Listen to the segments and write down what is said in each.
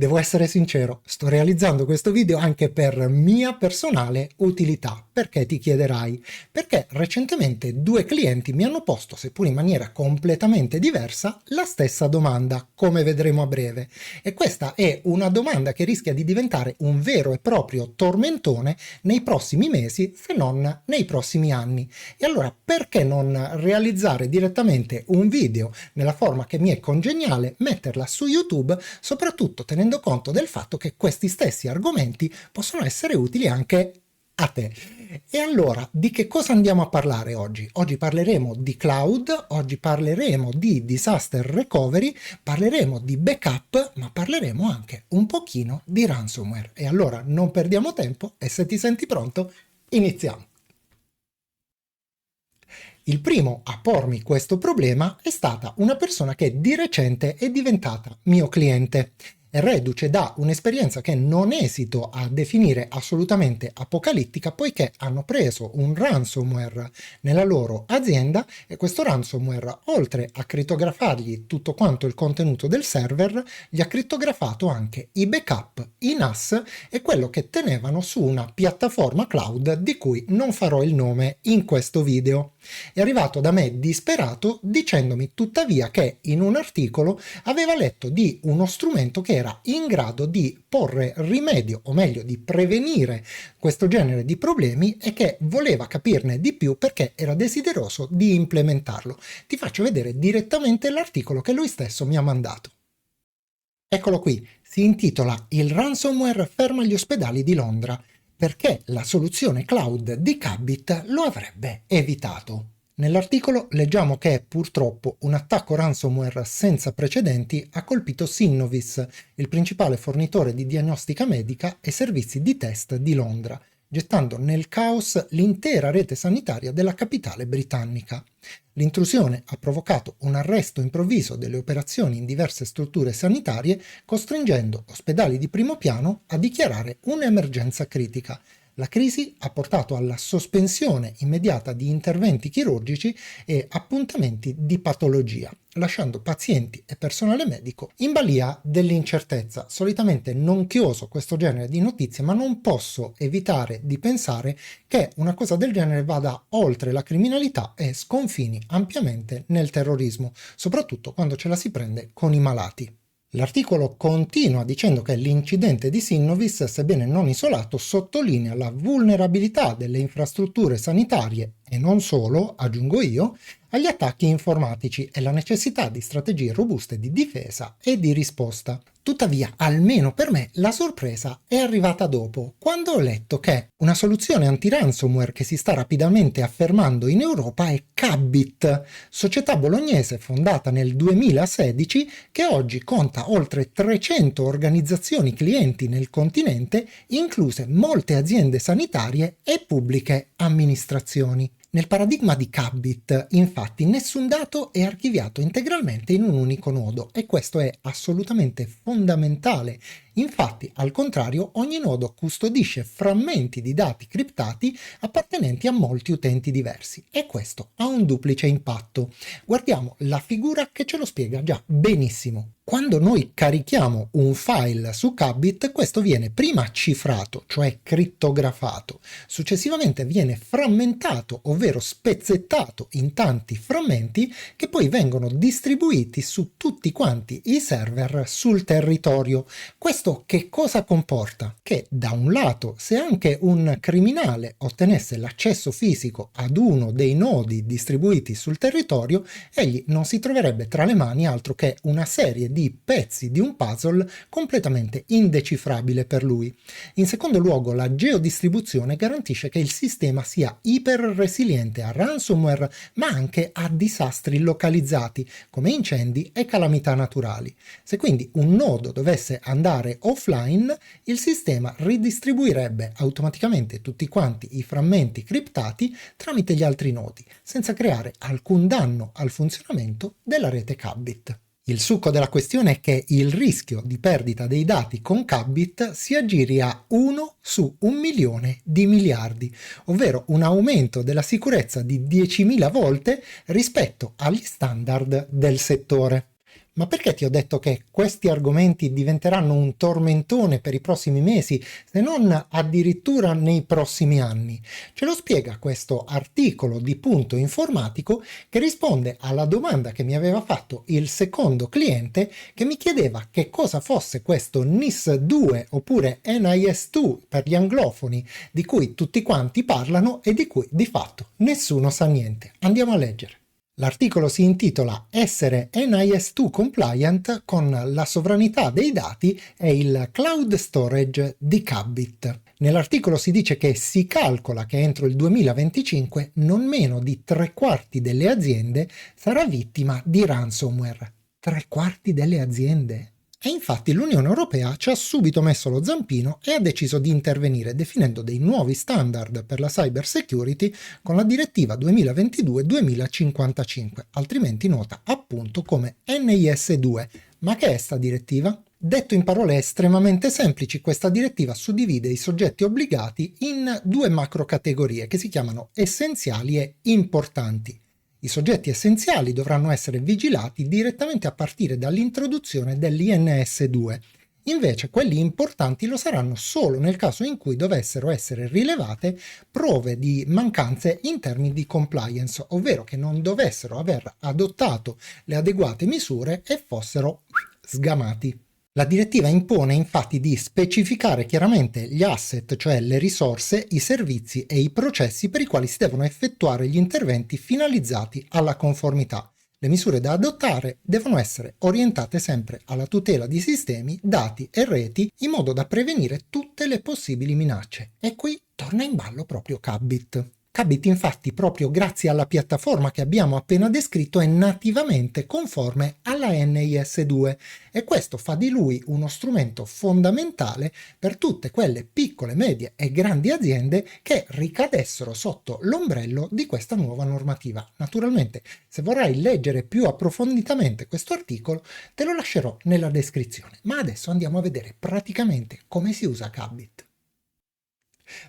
Devo essere sincero, sto realizzando questo video anche per mia personale utilità. Perché ti chiederai? Perché recentemente due clienti mi hanno posto, seppur in maniera completamente diversa, la stessa domanda, come vedremo a breve. E questa è una domanda che rischia di diventare un vero e proprio tormentone nei prossimi mesi, se non nei prossimi anni. E allora perché non realizzare direttamente un video nella forma che mi è congeniale, metterla su YouTube, soprattutto tenendo conto del fatto che questi stessi argomenti possono essere utili anche a te. E allora, di che cosa andiamo a parlare oggi? Oggi parleremo di cloud, oggi parleremo di disaster recovery, parleremo di backup, ma parleremo anche un pochino di ransomware. E allora non perdiamo tempo e se ti senti pronto, iniziamo. Il primo a pormi questo problema è stata una persona che di recente è diventata mio cliente. Reduce da un'esperienza che non esito a definire assolutamente apocalittica, poiché hanno preso un ransomware nella loro azienda e questo ransomware, oltre a crittografargli tutto quanto il contenuto del server, gli ha crittografato anche i backup, i NAS e quello che tenevano su una piattaforma cloud di cui non farò il nome in questo video. È arrivato da me disperato dicendomi tuttavia che in un articolo aveva letto di uno strumento che era in grado di porre rimedio, o meglio di prevenire questo genere di problemi e che voleva capirne di più perché era desideroso di implementarlo. Ti faccio vedere direttamente l'articolo che lui stesso mi ha mandato. Eccolo qui, si intitola "Il ransomware ferma gli ospedali di Londra, perché la soluzione cloud di Kabbit lo avrebbe evitato". Nell'articolo leggiamo che purtroppo un attacco ransomware senza precedenti ha colpito Synnovis, il principale fornitore di diagnostica medica e servizi di test di Londra, gettando nel caos l'intera rete sanitaria della capitale britannica. L'intrusione ha provocato un arresto improvviso delle operazioni in diverse strutture sanitarie, costringendo ospedali di primo piano a dichiarare un'emergenza critica. La crisi ha portato alla sospensione immediata di interventi chirurgici e appuntamenti di patologia, lasciando pazienti e personale medico in balia dell'incertezza. Solitamente non chioso questo genere di notizie, ma non posso evitare di pensare che una cosa del genere vada oltre la criminalità e sconfini ampiamente nel terrorismo, soprattutto quando ce la si prende con i malati. L'articolo continua dicendo che l'incidente di Synnovis, sebbene non isolato, sottolinea la vulnerabilità delle infrastrutture sanitarie e non solo, aggiungo io, agli attacchi informatici e la necessità di strategie robuste di difesa e di risposta. Tuttavia, almeno per me, la sorpresa è arrivata dopo, quando ho letto che una soluzione anti-ransomware che si sta rapidamente affermando in Europa è Kabbit, società bolognese fondata nel 2016 che oggi conta oltre 300 organizzazioni clienti nel continente, incluse molte aziende sanitarie e pubbliche amministrazioni. Nel paradigma di Kabbit, infatti, nessun dato è archiviato integralmente in un unico nodo e questo è assolutamente fondamentale. Infatti, al contrario, ogni nodo custodisce frammenti di dati criptati appartenenti a molti utenti diversi e questo ha un duplice impatto. Guardiamo la figura che ce lo spiega già benissimo. Quando noi carichiamo un file su Kabbit, questo viene prima cifrato, cioè crittografato, successivamente viene frammentato, ovvero spezzettato in tanti frammenti che poi vengono distribuiti su tutti quanti i server sul territorio. Questo che cosa comporta? Che da un lato, se anche un criminale ottenesse l'accesso fisico ad uno dei nodi distribuiti sul territorio, egli non si troverebbe tra le mani altro che una serie di pezzi di un puzzle completamente indecifrabile per lui. In secondo luogo, la geodistribuzione garantisce che il sistema sia iper resiliente a ransomware, ma anche a disastri localizzati, come incendi e calamità naturali. Se quindi un nodo dovesse andare offline, il sistema ridistribuirebbe automaticamente tutti quanti i frammenti criptati tramite gli altri nodi, senza creare alcun danno al funzionamento della rete Kabbit. Il succo della questione è che il rischio di perdita dei dati con Kabbit si aggiri a 1 su 1 milione di miliardi, ovvero un aumento della sicurezza di 10.000 volte rispetto agli standard del settore. Ma perché ti ho detto che questi argomenti diventeranno un tormentone per i prossimi mesi, se non addirittura nei prossimi anni? Ce lo spiega questo articolo di Punto Informatico che risponde alla domanda che mi aveva fatto il secondo cliente che mi chiedeva che cosa fosse questo NIS2 oppure NIS2 per gli anglofoni di cui tutti quanti parlano e di cui di fatto nessuno sa niente. Andiamo a leggere. L'articolo si intitola Essere NIS2 compliant con la sovranità dei dati e il cloud storage di Kabbit. Nell'articolo si dice che si calcola che entro il 2025 non meno di 3/4 delle aziende sarà vittima di ransomware. 3/4 delle aziende? E infatti l'Unione Europea ci ha subito messo lo zampino e ha deciso di intervenire definendo dei nuovi standard per la cyber security con la direttiva 2022-2055, altrimenti nota appunto come NIS2. Ma che è sta direttiva? Detto in parole estremamente semplici, questa direttiva suddivide i soggetti obbligati in due macro categorie che si chiamano essenziali e importanti. I soggetti essenziali dovranno essere vigilati direttamente a partire dall'introduzione dell'INS2. Invece quelli importanti lo saranno solo nel caso in cui dovessero essere rilevate prove di mancanze in termini di compliance, ovvero che non dovessero aver adottato le adeguate misure e fossero sgamati. La direttiva impone infatti di specificare chiaramente gli asset, cioè le risorse, i servizi e i processi per i quali si devono effettuare gli interventi finalizzati alla conformità. Le misure da adottare devono essere orientate sempre alla tutela di sistemi, dati e reti in modo da prevenire tutte le possibili minacce. E qui torna in ballo proprio Kabbit. Kabbit infatti proprio grazie alla piattaforma che abbiamo appena descritto è nativamente conforme alla NIS2 e questo fa di lui uno strumento fondamentale per tutte quelle piccole, medie e grandi aziende che ricadessero sotto l'ombrello di questa nuova normativa. Naturalmente, se vorrai leggere più approfonditamente questo articolo, te lo lascerò nella descrizione. Ma adesso andiamo a vedere praticamente come si usa Kabbit.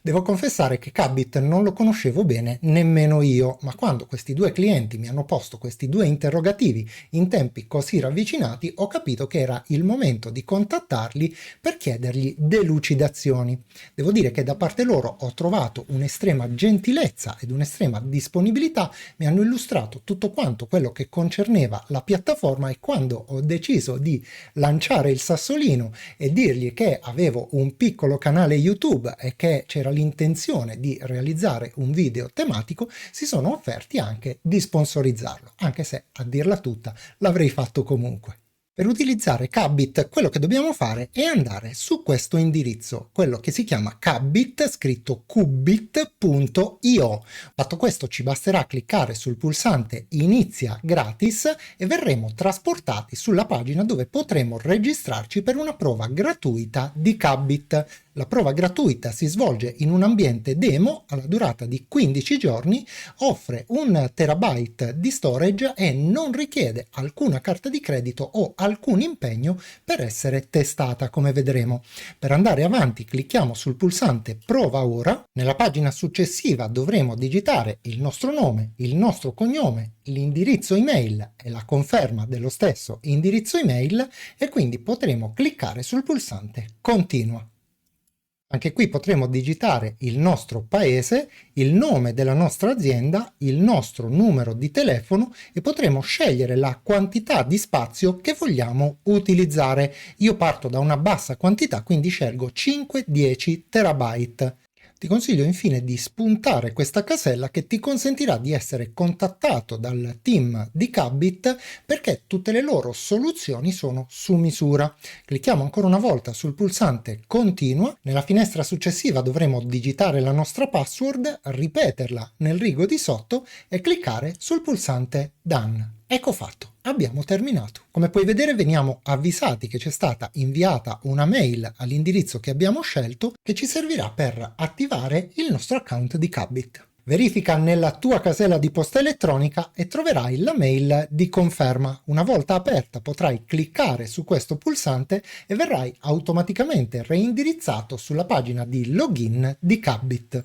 Devo confessare che Kabbit non lo conoscevo bene nemmeno io, ma quando questi due clienti mi hanno posto questi due interrogativi in tempi così ravvicinati, ho capito che era il momento di contattarli per chiedergli delucidazioni. Devo dire che da parte loro ho trovato un'estrema gentilezza ed un'estrema disponibilità, mi hanno illustrato tutto quanto quello che concerneva la piattaforma e quando ho deciso di lanciare il sassolino e dirgli che avevo un piccolo canale YouTube e che c'era l'intenzione di realizzare un video tematico, si sono offerti anche di sponsorizzarlo, anche se, a dirla tutta, l'avrei fatto comunque. Per utilizzare Kabbit quello che dobbiamo fare è andare su questo indirizzo, quello che si chiama Kabbit, scritto qubit.io. Fatto questo ci basterà cliccare sul pulsante Inizia gratis e verremo trasportati sulla pagina dove potremo registrarci per una prova gratuita di Kabbit. La prova gratuita si svolge in un ambiente demo alla durata di 15 giorni, offre 1 terabyte di storage e non richiede alcuna carta di credito o alcun impegno per essere testata, come vedremo. Per andare avanti clicchiamo sul pulsante Prova ora. Nella pagina successiva dovremo digitare il nostro nome, il nostro cognome, l'indirizzo email e la conferma dello stesso indirizzo email e quindi potremo cliccare sul pulsante Continua. Anche qui potremo digitare il nostro paese, il nome della nostra azienda, il nostro numero di telefono e potremo scegliere la quantità di spazio che vogliamo utilizzare. Io parto da una bassa quantità, quindi scelgo 5-10 terabyte. Ti consiglio infine di spuntare questa casella che ti consentirà di essere contattato dal team di Kabbit perché tutte le loro soluzioni sono su misura. Clicchiamo ancora una volta sul pulsante Continua. Nella finestra successiva dovremo digitare la nostra password, ripeterla nel rigo di sotto e cliccare sul pulsante Done. Ecco fatto, abbiamo terminato. Come puoi vedere veniamo avvisati che c'è stata inviata una mail all'indirizzo che abbiamo scelto che ci servirà per attivare il nostro account di Kabbit. Verifica nella tua casella di posta elettronica e troverai la mail di conferma. Una volta aperta potrai cliccare su questo pulsante e verrai automaticamente reindirizzato sulla pagina di login di Kabbit.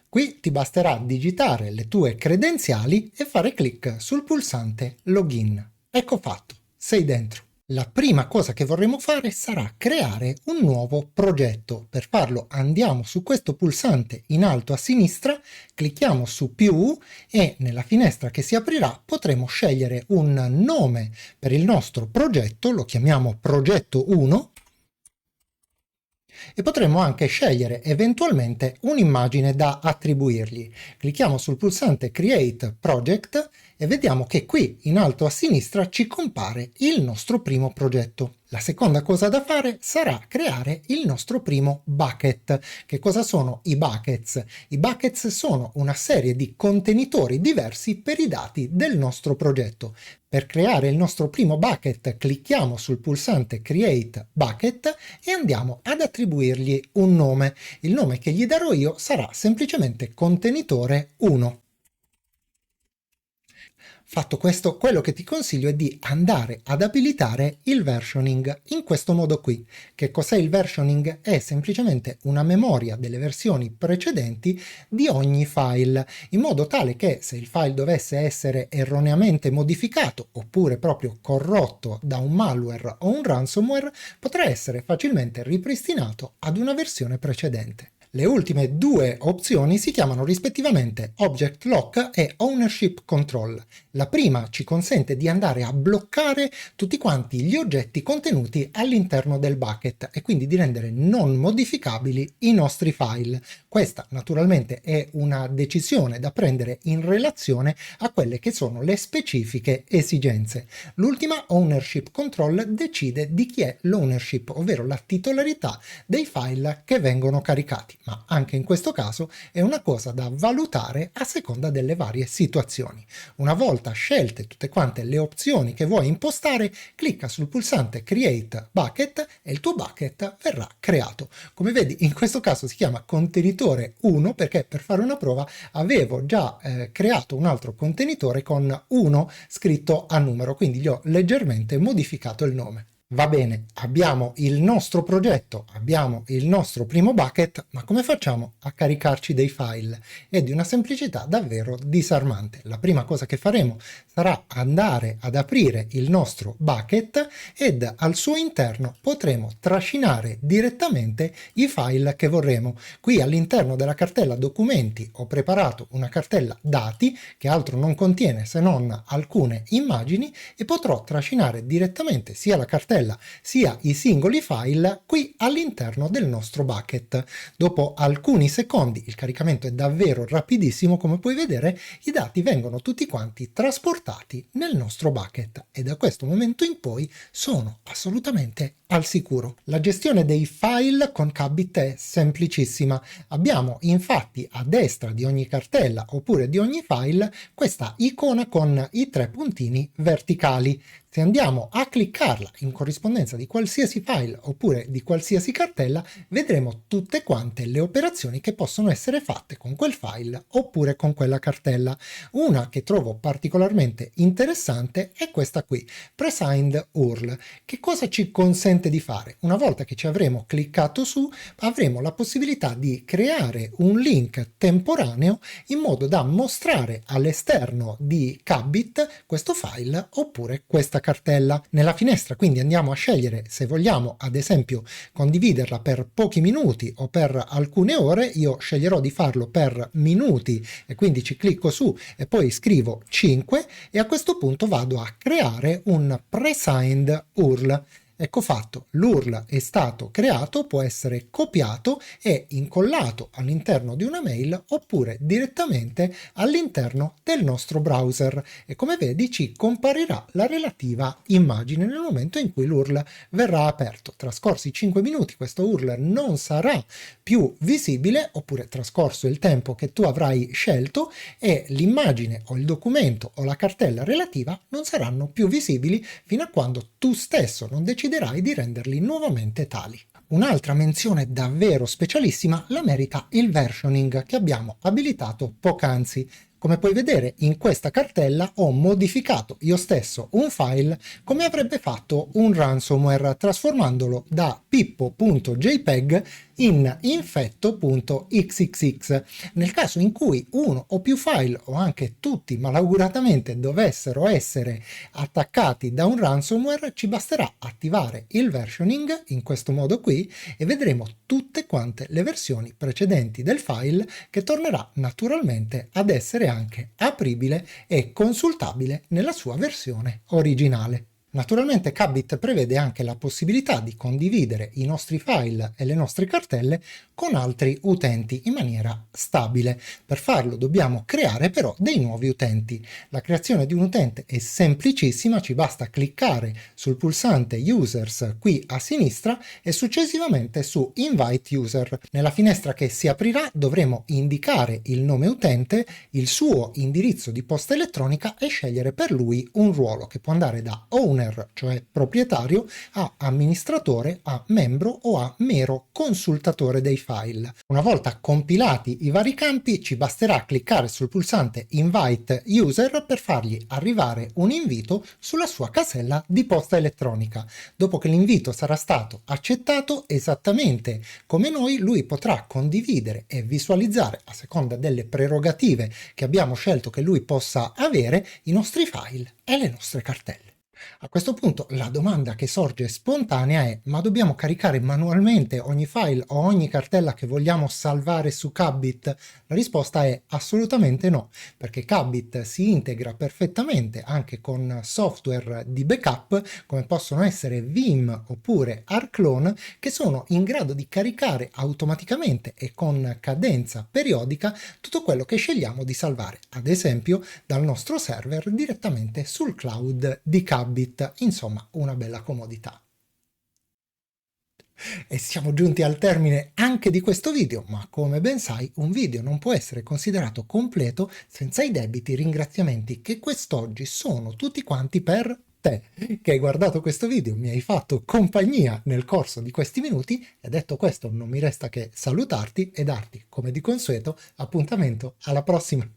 Qui ti basterà digitare le tue credenziali e fare clic sul pulsante Login. Ecco fatto. sei dentro. La prima cosa che vorremmo fare sarà creare un nuovo progetto. Per farlo andiamo su questo pulsante in alto a sinistra, clicchiamo su più e nella finestra che si aprirà potremo scegliere un nome per il nostro progetto, lo chiamiamo progetto 1, e potremmo anche scegliere eventualmente un'immagine da attribuirgli. Clicchiamo sul pulsante Create Project e vediamo che qui in alto a sinistra ci compare il nostro primo progetto. La seconda cosa da fare sarà creare il nostro primo bucket. Che cosa sono i buckets? I buckets sono una serie di contenitori diversi per i dati del nostro progetto. Per creare il nostro primo bucket clicchiamo sul pulsante Create Bucket e andiamo ad attribuirgli un nome. Il nome che gli darò io sarà semplicemente contenitore 1. Fatto questo, quello che ti consiglio è di andare ad abilitare il versioning in questo modo qui. Che cos'è il versioning? È semplicemente una memoria delle versioni precedenti di ogni file, in modo tale che se il file dovesse essere erroneamente modificato oppure proprio corrotto da un malware o un ransomware, potrà essere facilmente ripristinato ad una versione precedente. Le ultime due opzioni si chiamano rispettivamente Object Lock e Ownership Control. La prima ci consente di andare a bloccare tutti quanti gli oggetti contenuti all'interno del bucket e quindi di rendere non modificabili i nostri file. Questa naturalmente è una decisione da prendere in relazione a quelle che sono le specifiche esigenze. L'ultima, Ownership Control, decide di chi è l'ownership, ovvero la titolarità dei file che vengono caricati, ma anche in questo caso è una cosa da valutare a seconda delle varie situazioni. Una volta scelte tutte quante le opzioni che vuoi impostare, clicca sul pulsante Create Bucket e il tuo bucket verrà creato. Come vedi, in questo caso si chiama contenitore 1 perché per fare una prova avevo già creato un altro contenitore con 1 scritto a numero, quindi gli ho leggermente modificato il nome. Va bene, abbiamo il nostro progetto, abbiamo il nostro primo bucket, ma come facciamo a caricarci dei file? È di una semplicità davvero disarmante. La prima cosa che faremo sarà andare ad aprire il nostro bucket ed al suo interno potremo trascinare direttamente i file che vorremo. Qui all'interno della cartella documenti ho preparato una cartella dati che altro non contiene se non alcune immagini e potrò trascinare direttamente sia la cartella sia i singoli file qui all'interno del nostro bucket. Dopo alcuni secondi, il caricamento è davvero rapidissimo, come puoi vedere i dati vengono tutti quanti trasportati nel nostro bucket e da questo momento in poi sono assolutamente al sicuro. La gestione dei file con Qubit è semplicissima. Abbiamo infatti a destra di ogni cartella oppure di ogni file questa icona con i tre puntini verticali. Se andiamo a cliccarla in corrispondenza di qualsiasi file oppure di qualsiasi cartella, vedremo tutte quante le operazioni che possono essere fatte con quel file oppure con quella cartella. Una che trovo particolarmente interessante è questa qui, Presigned URL. Che cosa ci consente di fare? Una volta che ci avremo cliccato su, avremo la possibilità di creare un link temporaneo in modo da mostrare all'esterno di Qubit questo file oppure questa cartella. Nella finestra quindi andiamo a scegliere se vogliamo ad esempio condividerla per pochi minuti o per alcune ore. Io sceglierò di farlo per minuti e quindi ci clicco su e poi scrivo 5 e a questo punto vado a creare un presigned URL. Ecco fatto, l'URL è stato creato, può essere copiato e incollato all'interno di una mail oppure direttamente all'interno del nostro browser e come vedi ci comparirà la relativa immagine nel momento in cui l'URL verrà aperto. Trascorsi 5 minuti questo URL non sarà più visibile oppure trascorso il tempo che tu avrai scelto e l'immagine o il documento o la cartella relativa non saranno più visibili fino a quando tu stesso non deciderai di renderli nuovamente tali. Un'altra menzione davvero specialissima la merita il versioning che abbiamo abilitato poc'anzi. Come puoi vedere, in questa cartella ho modificato io stesso un file come avrebbe fatto un ransomware, trasformandolo da pippo.jpg in infetto.xxx. Nel caso in cui uno o più file o anche tutti malauguratamente dovessero essere attaccati da un ransomware, ci basterà attivare il versioning in questo modo qui e vedremo tutte quante le versioni precedenti del file, che tornerà naturalmente ad essere anche apribile e consultabile nella sua versione originale. Naturalmente Kabit prevede anche la possibilità di condividere i nostri file e le nostre cartelle con altri utenti in maniera stabile. Per farlo dobbiamo creare però dei nuovi utenti. La creazione di un utente è semplicissima, ci basta cliccare sul pulsante Users qui a sinistra e successivamente su Invite User. Nella finestra che si aprirà dovremo indicare il nome utente, il suo indirizzo di posta elettronica e scegliere per lui un ruolo che può andare da owner, cioè proprietario, a amministratore, a membro o a mero consultatore dei file. Una volta compilati i vari campi ci basterà cliccare sul pulsante Invite User per fargli arrivare un invito sulla sua casella di posta elettronica. Dopo che l'invito sarà stato accettato, esattamente come noi, lui potrà condividere e visualizzare, a seconda delle prerogative che abbiamo scelto che lui possa avere, i nostri file e le nostre cartelle. A questo punto la domanda che sorge spontanea è: ma dobbiamo caricare manualmente ogni file o ogni cartella che vogliamo salvare su Kabit? La risposta è assolutamente no, perché Kabit si integra perfettamente anche con software di backup come possono essere Vim oppure Arclone, che sono in grado di caricare automaticamente e con cadenza periodica tutto quello che scegliamo di salvare, ad esempio dal nostro server direttamente sul cloud di Kabit. Insomma, una bella comodità. E siamo giunti al termine anche di questo video, ma come ben sai un video non può essere considerato completo senza i debiti ringraziamenti che quest'oggi sono tutti quanti per te, che hai guardato questo video, mi hai fatto compagnia nel corso di questi minuti, e detto questo non mi resta che salutarti e darti, come di consueto, appuntamento alla prossima.